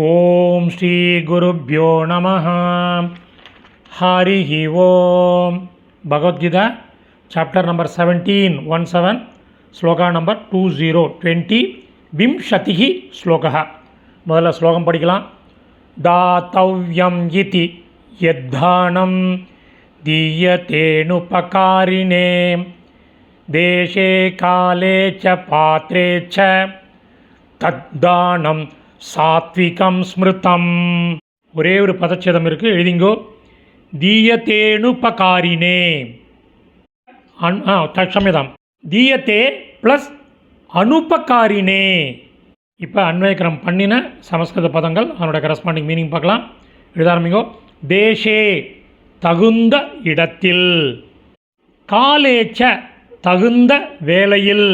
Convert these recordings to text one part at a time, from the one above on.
ஓம் ஸ்ரீ குருப்யோ நமஹ. ஹரிஹி ஓம். Bhagavad Gita chapter number 17 shloka number 20 விம்சதிஹி ஸ்லோகः. முதல்ல ஸ்லோகம் படிக்கலாம். தாத்தவ்யம் இதி யத்தானம் தீயதேனுபகாரிணே தேசே காலே ச பாத்ரே ச தத்தானம் சாத்விகம் ஸ்மிருதம். ஒரே ஒரு பதச்சேதம் இருக்குது, எழுதிங்கோ. தீயத்தேனுபகாரினே க்ஷமியதாம். தீயத்தே ப்ளஸ் அனுபகாரினே. இப்போ அன்வயக்கிரம் பண்ணின சமஸ்கிருத பதங்கள் அதனோட கரஸ்பாண்டிங் மீனிங் பார்க்கலாம். எழுத ஆரம்பிங்கோ. தேசே தகுந்த இடத்தில், காலேச்ச தகுந்த வேளையில்,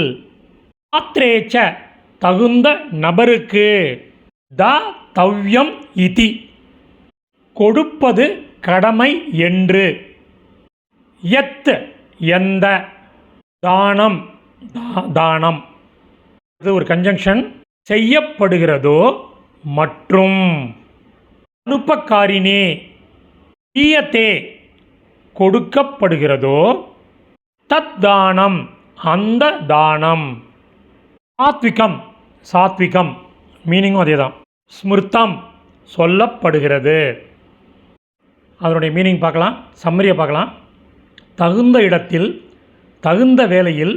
பாத்ரேச்ச தகுந்த நபருக்கு, தவ்யம் இதி கொடுப்பது கடமை என்று, யத் எந்த, தானம் தானம் இது ஒரு கன்ஜங்ஷன், செய்யப்படுகிறதோ மற்றும், அனுபகாரினே தீயத்தே கொடுக்கப்படுகிறதோ, தத் தானம் அந்த தானம், சாத்விகம் சாத்விகம் மீனிங்கும் அதே தான், ஸ்மிருதம் சொல்லப்படுகிறது. அதனுடைய மீனிங் பார்க்கலாம், சம்மரியை பார்க்கலாம். தகுந்த இடத்தில் தகுந்த வேளையில்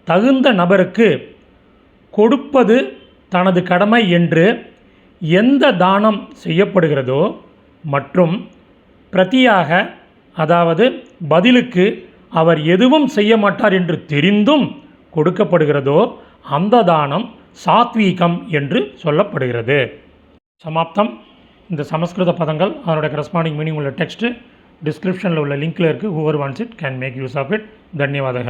தகுந்த நபருக்கு கொடுப்பது தனது கடமை என்று எந்த தானம் செய்யப்படுகிறதோ மற்றும் பிரதியாக, அதாவது பதிலுக்கு அவர் எதுவும் செய்ய மாட்டார் என்று தெரிந்தும் கொடுக்கப்படுகிறதோ அந்த தானம் சாத்வீகம் என்று சொல்லப்படுகிறது. சமாப்தம். இந்த சமஸ்கிருத பதங்கள் அதனோட கரஸ்பாண்டிங் மீனிங் உள்ள டெக்ஸ்ட்டு டிஸ்கிரிப்ஷனில் உள்ள லிங்க்கில் இருக்குது. Whoever wants it can make use of it. தன்யவாதக.